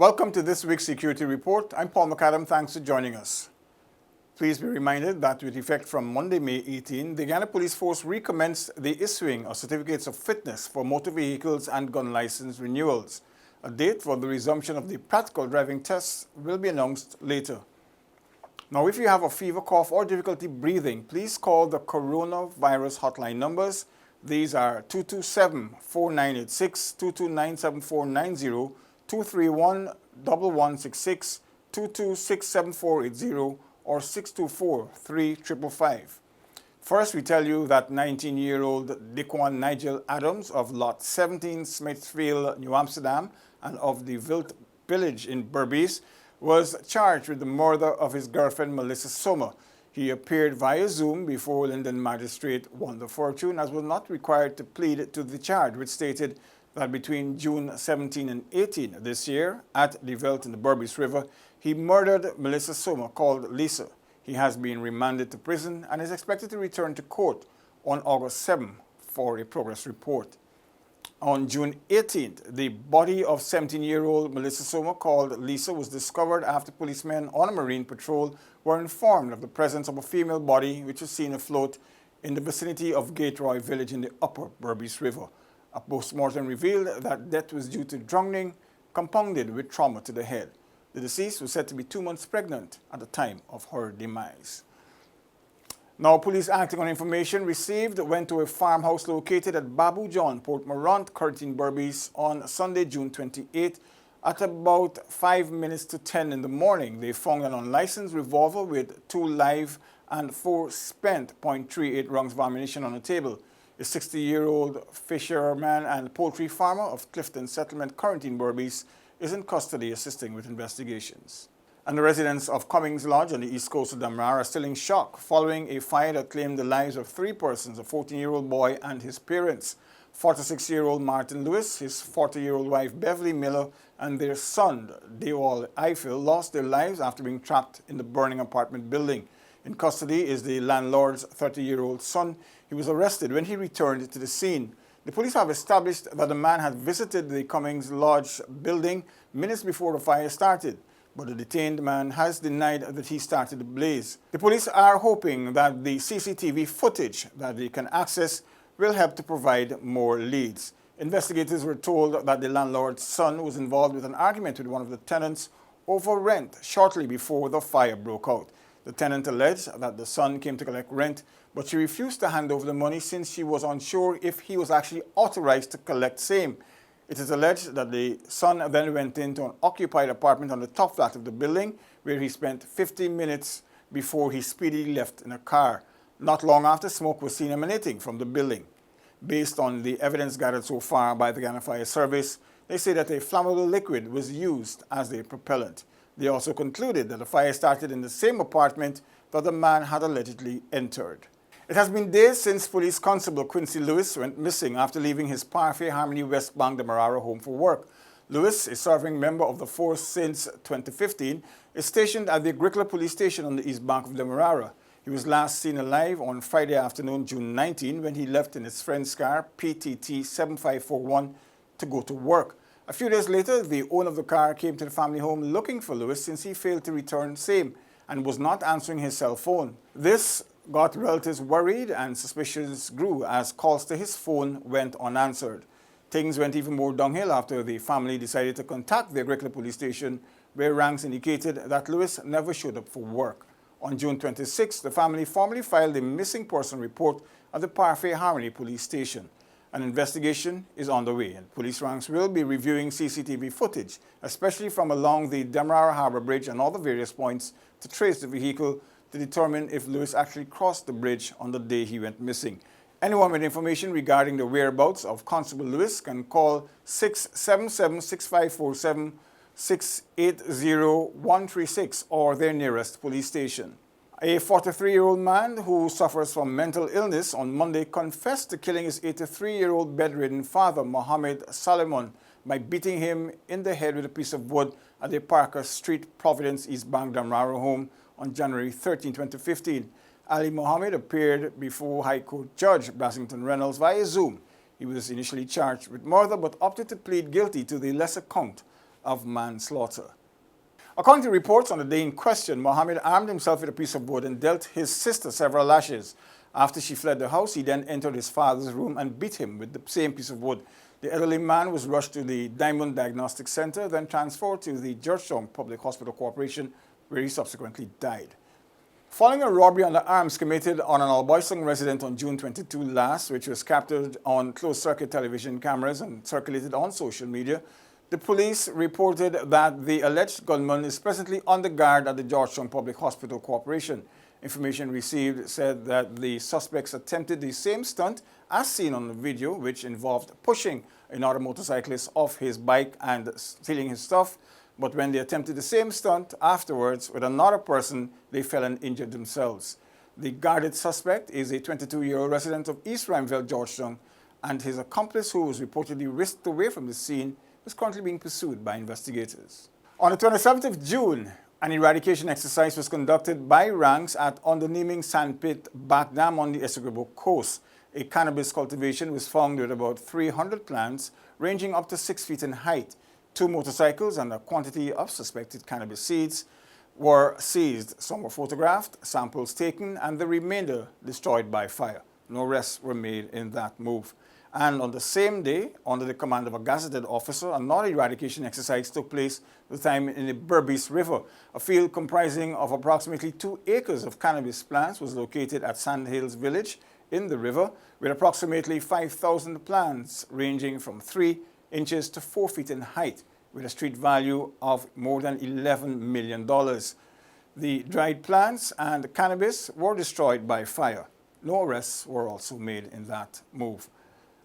Welcome to this week's Security Report. I'm Paul McAdam. Thanks for joining us. Please be reminded that with effect from Monday, May 18, the Guyana Police Force recommenced the issuing of certificates of fitness for motor vehicles and gun license renewals. A date for the resumption of the practical driving tests will be announced later. Now, if you have a fever, cough, or difficulty breathing, please call the coronavirus hotline numbers. These are 227-4986, 229-7490, 231-1166, 226-7480, or 624-3555. First, we tell you that 19-year-old Dequan Nigel Adams of Lot 17, Smithfield, New Amsterdam, and of the Vilt village in Berbice, was charged with the murder of his girlfriend Melissa Sommer. He appeared via Zoom before Linden Magistrate Wanda Fortune, as was not required to plead to the charge, which stated that between June 17 and 18 this year, at the Veld in the Berbice River, he murdered Melissa Sommer, called Lisa. He has been remanded to prison and is expected to return to court on August 7 for a progress report. On June 18th, the body of 17-year-old Melissa Sommer, called Lisa, was discovered after policemen on a marine patrol were informed of the presence of a female body which was seen afloat in the vicinity of Gateroy village in the upper Berbice River. A post-mortem revealed that death was due to drowning, compounded with trauma to the head. The deceased was said to be 2 months pregnant at the time of her demise. Now, police acting on information received went to a farmhouse located at Babu John, Port Morant, Curtin, Berbice on Sunday, June 28. At about 5 minutes to 10 in the morning, they found an unlicensed revolver with 2 live and 4 spent .38 rounds of ammunition on the table. A 60-year-old fisherman and poultry farmer of Clifton Settlement, Curtin, Berbice, is in custody assisting with investigations. And the residents of Cummings Lodge on the east coast of Demerara are still in shock following a fire that claimed the lives of 3 persons, a 14-year-old boy and his parents. 46-year-old Martin Lewis, his 40-year-old wife Beverly Miller, and their son, Dewal Eiffel, lost their lives after being trapped in the burning apartment building. In custody is the landlord's 30-year-old son. He was arrested when he returned to the scene. The police have established that the man had visited the Cummings Lodge building minutes before the fire started, but the detained man has denied that he started the blaze. The police are hoping that the CCTV footage that they can access will help to provide more leads. Investigators were told that the landlord's son was involved with an argument with one of the tenants over rent shortly before the fire broke out. The tenant alleged that the son came to collect rent, but she refused to hand over the money since she was unsure if he was actually authorized to collect same. It is alleged that the son then went into an occupied apartment on the top flat of the building, where he spent 15 minutes before he speedily left in a car. Not long after, smoke was seen emanating from the building. Based on the evidence gathered so far by the Guyana Fire Service, they say that a flammable liquid was used as a propellant. They also concluded that the fire started in the same apartment that the man had allegedly entered. It has been days since Police Constable Quincy Lewis went missing after leaving his Parfait Harmony West Bank Demerara home for work. Lewis, a serving member of the force since 2015, is stationed at the Agricola Police Station on the east bank of Demerara. He was last seen alive on Friday afternoon, June 19, when he left in his friend's car, PTT 7541, to go to work. A few days later, the owner of the car came to the family home looking for Lewis since he failed to return same and was not answering his cell phone. This got relatives worried and suspicions grew as calls to his phone went unanswered. Things went even more downhill after the family decided to contact the Agricola Police Station, where ranks indicated that Lewis never showed up for work. On June 26, the family formally filed a missing person report at the Parfait Harmony Police Station. An investigation is underway, and police ranks will be reviewing CCTV footage, especially from along the Demerara Harbour Bridge and all the various points, to trace the vehicle to determine if Lewis actually crossed the bridge on the day he went missing. Anyone with information regarding the whereabouts of Constable Lewis can call 677-6547, 680-136 or their nearest police station. A 43-year-old man who suffers from mental illness on Monday confessed to killing his 83-year-old bedridden father, Mohammed Salomon, by beating him in the head with a piece of wood at the Parker Street, Providence, East Bank, Demerara home on January 13, 2015. Ali Mohammed appeared before High Court Judge Brassington Reynolds via Zoom. He was initially charged with murder but opted to plead guilty to the lesser count of manslaughter. According to reports on the day in question, Mohammed armed himself with a piece of wood and dealt his sister several lashes. After she fled the house, he then entered his father's room and beat him with the same piece of wood. The elderly man was rushed to the Diamond Diagnostic Center, then transferred to the Georgetown Public Hospital Corporation, where he subsequently died. Following a robbery under arms committed on an Alboiston resident on June 22 last, which was captured on closed-circuit television cameras and circulated on social media, the police reported that the alleged gunman is presently under guard at the Georgetown Public Hospital Corporation. Information received said that the suspects attempted the same stunt as seen on the video, which involved pushing another motorcyclist off his bike and stealing his stuff. But when they attempted the same stunt afterwards with another person, they fell and injured themselves. The guarded suspect is a 22-year-old resident of East Rhymeville, Georgetown, and his accomplice, who was reportedly whisked away from the scene, is currently being pursued by investigators. On the 27th of June, an eradication exercise was conducted by ranks at Underneming Sandpit Back Dam on the Essequibo coast. A cannabis cultivation was found with about 300 plants ranging up to 6 feet in height. 2 motorcycles and a quantity of suspected cannabis seeds were seized. Some were photographed, samples taken, and the remainder destroyed by fire. No arrests were made in that move. And on the same day, under the command of a gazetted officer, another eradication exercise took place, this time in the Berbice River. A field comprising of approximately 2 acres of cannabis plants was located at Sand Hills Village in the river, with approximately 5,000 plants ranging from 3 inches to 4 feet in height, with a street value of more than $11 million. The dried plants and cannabis were destroyed by fire. No arrests were also made in that move.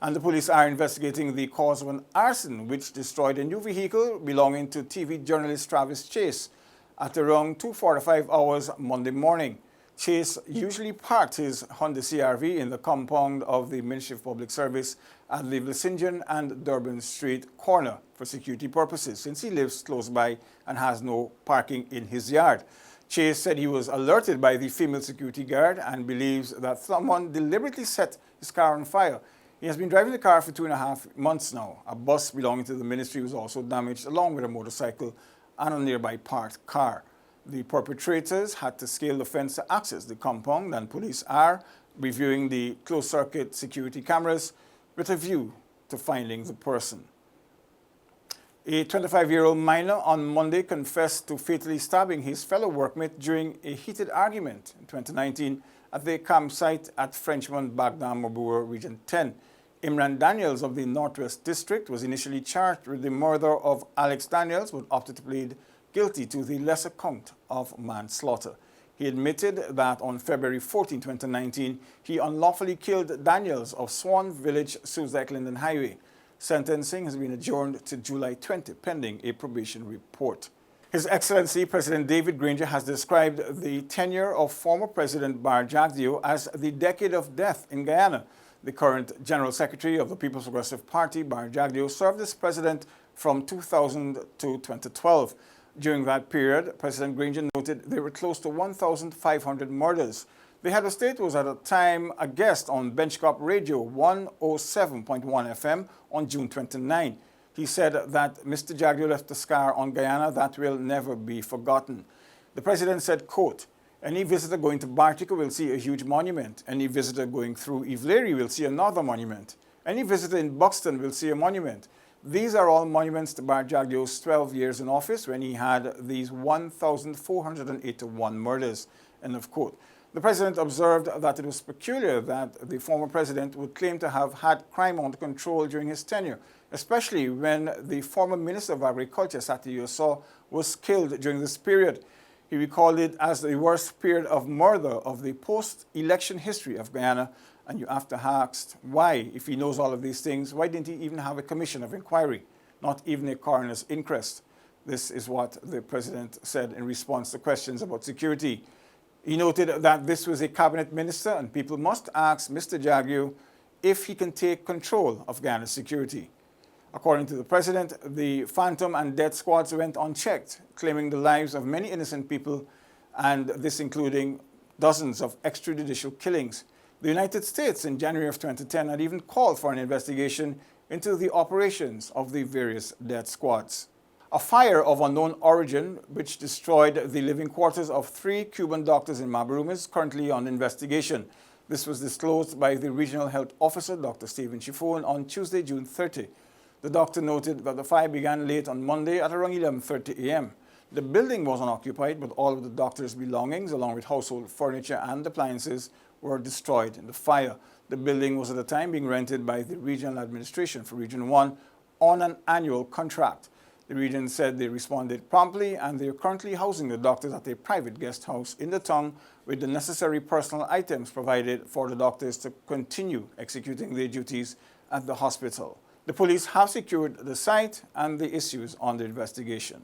And the police are investigating the cause of an arson which destroyed a new vehicle belonging to TV journalist Travis Chase at around 2:45 hours Monday morning. Chase usually parked his Honda CR-V in the compound of the Ministry of Public Service at the Vlissingen and Durban Street corner for security purposes, since he lives close by and has no parking in his yard. Chase said he was alerted by the female security guard and believes that someone deliberately set his car on fire. He has been driving the car for 2.5 months now. A bus belonging to the ministry was also damaged, along with a motorcycle and a nearby parked car. The perpetrators had to scale the fence to access the compound, and police are reviewing the closed-circuit security cameras with a view to finding the person. A 25-year-old minor on Monday confessed to fatally stabbing his fellow workmate during a heated argument in 2019 at their campsite at Frenchman Bagdam Mabur Region 10. Imran Daniels of the Northwest District was initially charged with the murder of Alex Daniels, but opted to plead guilty to the lesser count of manslaughter. He admitted that on February 14, 2019, he unlawfully killed Daniels of Swan Village, Suzac Linden Highway. Sentencing has been adjourned to July 20, pending a probation report. His Excellency President David Granger has described the tenure of former President Bar Jagdeo as the decade of death in Guyana. The current General Secretary of the People's Progressive Party, Bar Jagdeo, served as president from 2000 to 2012. During that period, President Granger noted there were close to 1,500 murders. The head of state was at the time a guest on Benchcop Radio 107.1 FM on June 29. He said that Mr. Jagdeo left a scar on Guyana that will never be forgotten. The president said, quote, "Any visitor going to Bartica will see a huge monument. Any visitor going through Ivlery will see another monument. Any visitor in Buxton will see a monument. These are all monuments to Bar Jagdeo's 12 years in office when he had these 1,481 murders," end of quote. The president observed that it was peculiar that the former president would claim to have had crime under control during his tenure, especially when the former Minister of Agriculture, Sati Yoso, was killed during this period. He recalled it as the worst period of murder of the post-election history of Guyana, and you have to ask why, if he knows all of these things, why didn't he even have a commission of inquiry, not even a coroner's inquest? This is what the president said in response to questions about security. He noted that this was a cabinet minister and people must ask Mr. Jagdeo if he can take control of Guyana's security. According to the president, the phantom and death squads went unchecked, claiming the lives of many innocent people, and this including dozens of extrajudicial killings. The United States in January of 2010 had even called for an investigation into the operations of the various death squads. A fire of unknown origin, which destroyed the living quarters of 3 Cuban doctors in Mabaroom, is currently on investigation. This was disclosed by the Regional Health Officer, Dr. Stephen Chiffone, on Tuesday, June 30. The doctor noted that the fire began late on Monday at around 11:30 a.m. The building was unoccupied, but all of the doctor's belongings, along with household furniture and appliances, were destroyed in the fire. The building was at the time being rented by the Regional Administration for Region 1 on an annual contract. The region said they responded promptly, and they are currently housing the doctors at a private guest house in the town with the necessary personal items provided for the doctors to continue executing their duties at the hospital. The police have secured the site and the issues on the investigation.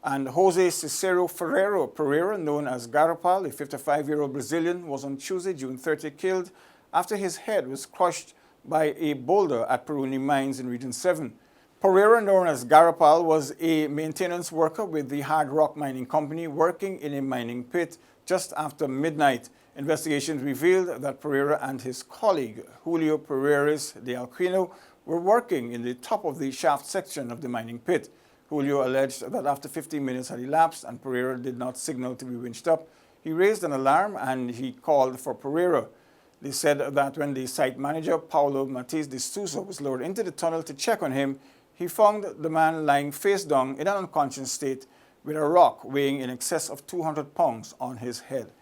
And Jose Cicero Ferreiro Pereira, known as Garapal, a 55-year-old Brazilian, was on Tuesday, June 30, killed after his head was crushed by a boulder at Peruni Mines in Region 7. Pereira, known as Garapal, was a maintenance worker with the Hard Rock Mining Company working in a mining pit just after midnight. Investigations revealed that Pereira and his colleague, Julio Pereira de Alquino, were working in the top of the shaft section of the mining pit. Julio alleged that after 15 minutes had elapsed and Pereira did not signal to be winched up, he raised an alarm and he called for Pereira. They said that when the site manager, Paulo Matiz de Souza, was lowered into the tunnel to check on him, he found the man lying face down in an unconscious state with a rock weighing in excess of 200 pounds on his head.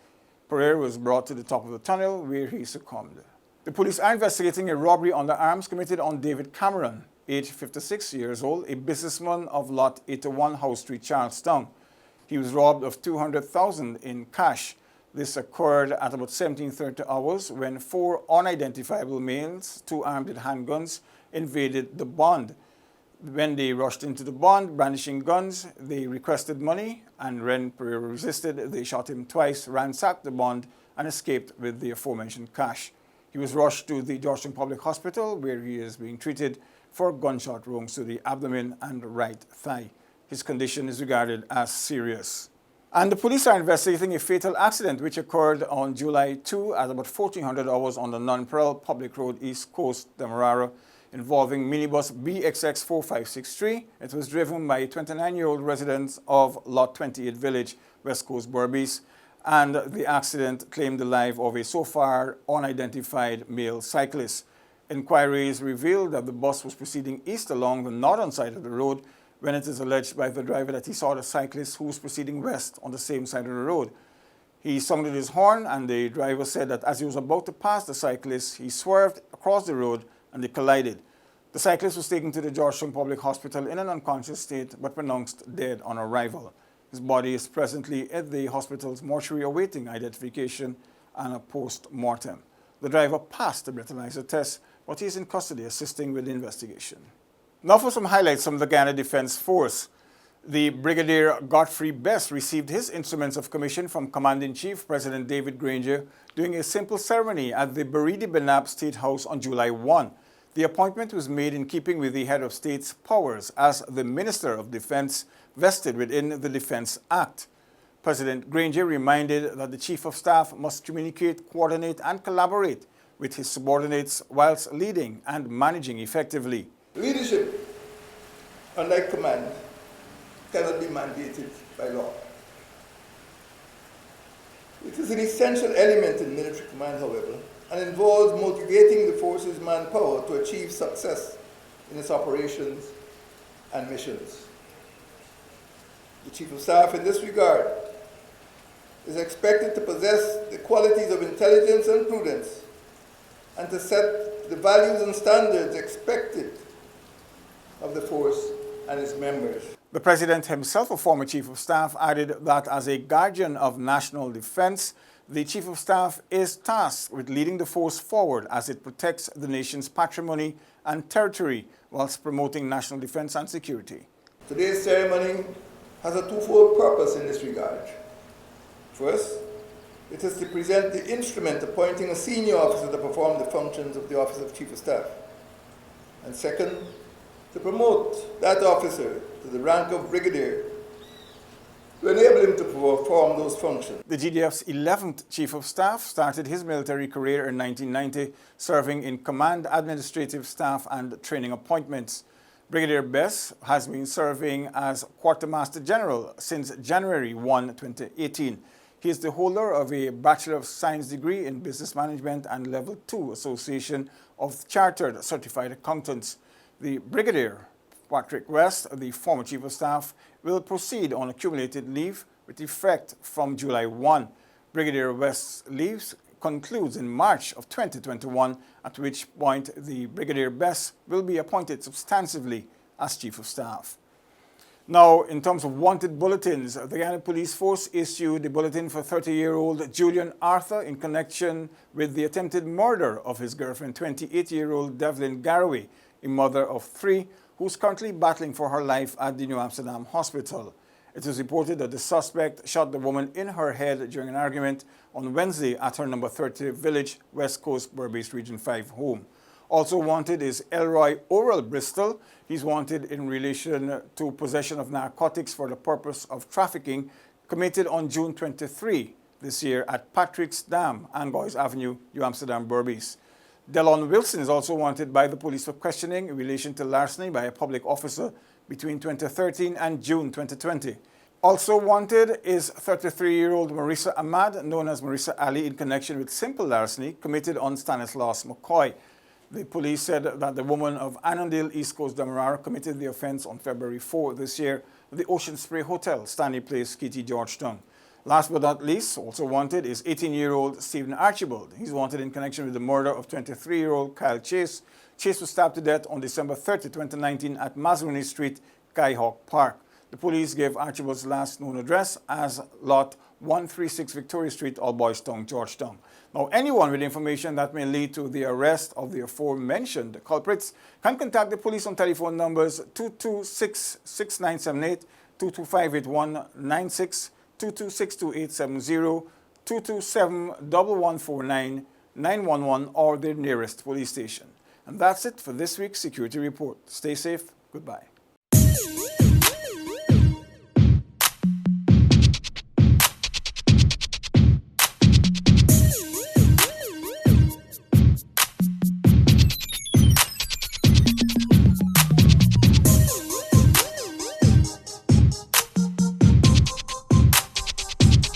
Pereira was brought to the top of the tunnel where he succumbed. The police are investigating a robbery under arms committed on David Cameron, aged 56 years old, a businessman of Lot 81 House Street, Charlestown. He was robbed of $200,000 in cash. This occurred at about 17:30 hours when 4 unidentifiable males, 2 armed with handguns, invaded the bond. When they rushed into the bond, brandishing guns, they requested money, and when Pereira resisted, they shot him twice, ransacked the bond, and escaped with the aforementioned cash. He was rushed to the Georgetown Public Hospital, where he is being treated for gunshot wounds to the abdomen and right thigh. His condition is regarded as serious. And the police are investigating a fatal accident which occurred on July 2 at about 1400 hours on the Nonpareil Public Road, East Coast, Demerara, involving minibus BXX 4563. It was driven by a 29-year-old resident of Lot 28 Village, West Coast, Berbice, and the accident claimed the life of a so far unidentified male cyclist. Inquiries revealed that the bus was proceeding east along the northern side of the road when it is alleged by the driver that he saw the cyclist who was proceeding west on the same side of the road. He sounded his horn, and the driver said that as he was about to pass the cyclist, he swerved across the road and they collided. The cyclist was taken to the Georgetown Public Hospital in an unconscious state but pronounced dead on arrival. His body is presently at the hospital's mortuary awaiting identification and a post-mortem. The driver passed the breathalyzer test, but he is in custody assisting with the investigation. Now for some highlights from the Guyana Defense Force. The Brigadier Godfrey Best received his instruments of commission from Command-in-Chief President David Granger during a simple ceremony at the Beridi Benab State House on July 1. The appointment was made in keeping with the head of state's powers as the Minister of Defense vested within the Defense Act. President Granger reminded that the Chief of Staff must communicate, coordinate, and collaborate with his subordinates whilst leading and managing effectively. Leadership, unlike command, cannot be mandated by law. It is an essential element in military command, however, and involves motivating the force's manpower to achieve success in its operations and missions. The Chief of Staff, in this regard, is expected to possess the qualities of intelligence and prudence, and to set the values and standards expected of the force and its members. The President himself, a former Chief of Staff, added that as a guardian of national defense, the Chief of Staff is tasked with leading the force forward as it protects the nation's patrimony and territory whilst promoting national defense and security. Today's ceremony has a twofold purpose in this regard. First, it is to present the instrument appointing a senior officer to perform the functions of the Office of Chief of Staff. And second, to promote that officer to the rank of brigadier to enable him to perform those functions. The GDF's 11th Chief of Staff started his military career in 1990, serving in command, administrative staff, and training appointments. Brigadier Bess has been serving as Quartermaster General since January 1, 2018. He is the holder of a Bachelor of Science degree in Business Management and Level 2 Association of Chartered Certified Accountants. The Brigadier, Patrick West, the former Chief of Staff, will proceed on accumulated leave with effect from July 1. Brigadier West's leave concludes in March of 2021, at which point the Brigadier Bess will be appointed substantively as Chief of Staff. Now, in terms of wanted bulletins, the Guyana Police Force issued a bulletin for 30-year-old Julian Arthur in connection with the attempted murder of his girlfriend, 28-year-old Devlin Garraway, a mother of 3, who is currently battling for her life at the New Amsterdam Hospital. It is reported that the suspect shot the woman in her head during an argument on Wednesday at her number 30 Village, West Coast, Berbice Region 5 home. Also wanted is Elroy Oral Bristol. He's wanted in relation to possession of narcotics for the purpose of trafficking committed on June 23 this year at Patrick's Dam, Angois Avenue, New Amsterdam, Berbice. Delon Wilson is also wanted by the police for questioning in relation to larceny by a public officer between 2013 and June 2020. Also wanted is 33-year-old Marissa Ahmad, known as Marissa Ali, in connection with simple larceny committed on Stanislaus McCoy. The police said that the woman of Annandale, East Coast, Demerara, committed the offense on February 4 this year at the Ocean Spray Hotel, Stanley Place, Kitty, Georgetown. Last but not least, also wanted is 18-year-old Stephen Archibald. He's wanted in connection with the murder of 23-year-old Kyle Chase. Chase was stabbed to death on December 30, 2019 at Mazaruni Street, Skyhawk Park. The police gave Archibald's last known address as Lot 136 Victoria Street, All Boys Town, Georgetown. Now, anyone with information that may lead to the arrest of the aforementioned culprits can contact the police on telephone numbers 226-6978, 225-8196, 226-2870, 227-1149, 911, or their nearest police station. And that's it for this week's Security Report. Stay safe. Goodbye.